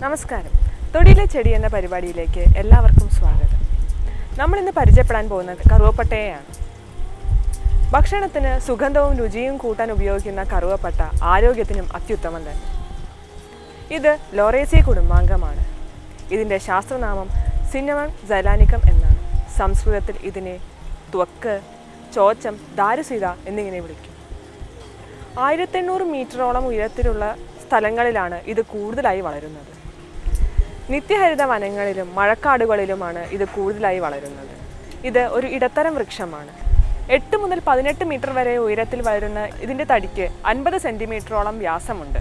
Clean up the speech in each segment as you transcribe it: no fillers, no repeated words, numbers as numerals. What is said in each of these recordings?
നമസ്കാരം. തൊടിയിലെ ചെടി എന്ന പരിപാടിയിലേക്ക് എല്ലാവർക്കും സ്വാഗതം. നമ്മളിന്ന് പരിചയപ്പെടാൻ പോകുന്നത് കറുവപ്പട്ടയെയാണ്. ഭക്ഷണത്തിന് സുഗന്ധവും രുചിയും കൂട്ടാൻ ഉപയോഗിക്കുന്ന കറുവപ്പട്ട ആരോഗ്യത്തിനും അത്യുത്തമം തന്നെ. ഇത് ലോറേസിയ കുടുംബാംഗമാണ്. ഇതിൻ്റെ ശാസ്ത്രനാമം സിന്നമൺ സൈലാനിക്കം എന്നാണ്. സംസ്കൃതത്തിൽ ഇതിനെ ത്വക്ക്, ചോച്ചം, ദാരുസീത എന്നിങ്ങനെ വിളിക്കും. 1800 മീറ്ററോളം ഉയരത്തിലുള്ള സ്ഥലങ്ങളിലാണ് ഇത് കൂടുതലായി വളരുന്നത്. നിത്യഹരിത വനങ്ങളിലും മഴക്കാടുകളിലുമാണ് ഇത് കൂടുതലായി വളരുന്നത്. ഇത് ഒരു ഇടത്തരം വൃക്ഷമാണ്. 8 മുതൽ 18 മീറ്റർ വരെ ഉയരത്തിൽ വളരുന്ന ഇതിൻ്റെ തടിക്ക് 50 സെൻറ്റിമീറ്ററോളം വ്യാസമുണ്ട്.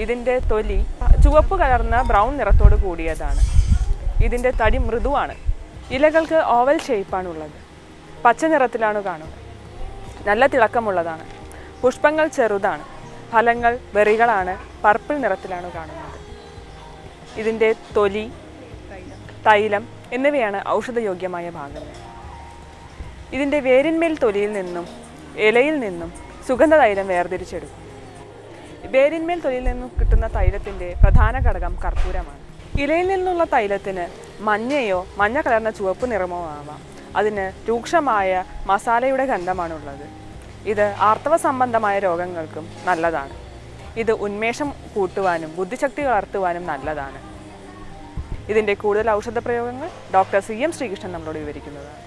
ഇതിൻ്റെ തൊലി ചുവപ്പ് കലർന്ന ബ്രൗൺ നിറത്തോട് കൂടിയതാണ്. ഇതിൻ്റെ തടി മൃദുവാണ്. ഇലകൾക്ക് ഓവൽ ഷേപ്പാണുള്ളത്. പച്ച നിറത്തിലാണ് കാണുന്നത്. നല്ല തിളക്കമുള്ളതാണ്. പുഷ്പങ്ങൾ ചെറുതാണ്. ഫലങ്ങൾ ബെറികളാണ്. പർപ്പിൾ നിറത്തിലാണ് കാണുന്നത്. ഇതിൻ്റെ തൊലി, തൈലം എന്നിവയാണ് ഔഷധയോഗ്യമായ ഭാഗങ്ങൾ. ഇതിൻ്റെ വേരിന്മേൽ തൊലിയിൽ നിന്നും ഇലയിൽ നിന്നും സുഗന്ധ തൈലം വേർതിരിച്ചെടുക്കും. വേരിന്മേൽ തൊലിയിൽ നിന്നും കിട്ടുന്ന തൈലത്തിൻ്റെ പ്രധാന ഘടകം കർപ്പൂരമാണ്. ഇലയിൽ നിന്നുള്ള തൈലത്തിന് മഞ്ഞയോ മഞ്ഞ കലർന്ന ചുവപ്പ് നിറമോ ആവാം. അതിന് രൂക്ഷമായ മസാലയുടെ ഗന്ധമാണുള്ളത്. ഇത് ആർത്തവ സംബന്ധമായ രോഗങ്ങൾക്കും നല്ലതാണ്. ഇത് ഉന്മേഷം കൂട്ടുവാനും ബുദ്ധിശക്തി വളർത്തുവാനും നല്ലതാണ്. ഇതിൻ്റെ കൂടുതൽ ഔഷധ പ്രയോഗങ്ങൾ ഡോക്ടർ CM ശ്രീകൃഷ്ണൻ നമ്മളോട് വിവരിക്കുന്നതാണ്.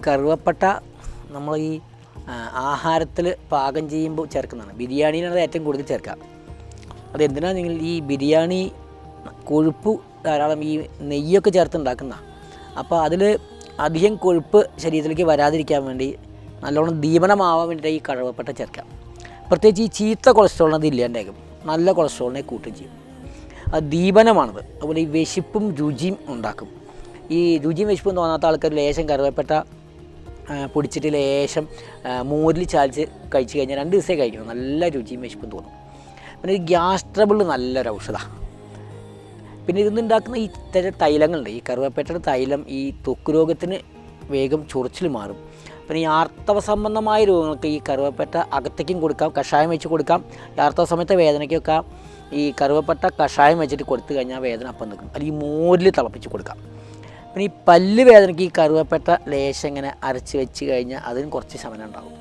കറുവപ്പട്ട നമ്മൾ ഈ ആഹാരത്തിൽ പാകം ചെയ്യുമ്പോൾ ചേർക്കുന്നതാണ്. ബിരിയാണിയിലാണ് ഏറ്റവും കൂടുതൽ ചേർക്കുക. അതെന്തിനാണ് നിങ്ങൾ ഈ ബിരിയാണി കൊഴുപ്പ് ധാരാളം ഈ നെയ്യൊക്കെ ചേർത്തുണ്ടാക്കുന്നതാണ്. അപ്പോൾ അതിൽ അധികം കൊഴുപ്പ് ശരീരത്തിലേക്ക് വരാതിരിക്കാൻ വേണ്ടി നല്ലോണം ദീപനമാവാൻ വേണ്ടിയിട്ട് ഈ കറുവപ്പട്ട ചേർക്കാം. പ്രത്യേകിച്ച് ഈ ചീത്ത കൊളസ്ട്രോളിന് അത് ഇല്ലാണ്ടാകും. നല്ല കൊളസ്ട്രോളിനെ കൂട്ടും ചെയ്യും. അത് ദീപനമാണത്. അതുപോലെ ഈ വിശപ്പും രുചിയും ഉണ്ടാക്കും. ഈ രുചിയും വിശപ്പും തോന്നാത്ത ആൾക്കാർ ലേശം കറുവപ്പട്ട പൊടിച്ചിട്ട് ലേശം മോരിൽ ചാലിച്ച് കഴിച്ച് കഴിഞ്ഞാൽ 2 ദിവസമേ കഴിക്കണം. നല്ല രുചിയും വിശപ്പും തോന്നും. പിന്നെ ഈ ഗ്യാസ് ട്രബിൾ നല്ലൊരു ഔഷധമാണ്. പിന്നെ ഇതുണ്ടാക്കുന്ന ഈ തൈലങ്ങളുണ്ട്. ഈ കറുവപ്പട്ടയുടെ തൈലം ഈ ത്വക്ക് രോഗത്തിന് വേഗം ചൊറിച്ചിൽ മാറും. പിന്നെ ഈ ആർത്തവ സംബന്ധമായ രോഗങ്ങൾക്ക് ഈ കറുവപ്പട്ട അകത്തേക്കും കൊടുക്കാം, കഷായം വെച്ച് കൊടുക്കാം. ഈ ആർത്തവ സമയത്തെ വേദനയ്ക്കൊക്കെ ഈ കറുവപ്പട്ട കഷായം വെച്ചിട്ട് കൊടുത്തു കഴിഞ്ഞാൽ വേദന അപ്പം നിൽക്കും. അല്ലെങ്കിൽ മോരിൽ തിളപ്പിച്ച് കൊടുക്കാം. പിന്നെ ഈ പല്ല് വേദനയ്ക്ക് ഈ കറുവപ്പട്ട ലേശം ഇങ്ങനെ അരച്ച് വെച്ച് കഴിഞ്ഞാൽ അതിന് കുറച്ച് ശമനം ഉണ്ടാകും.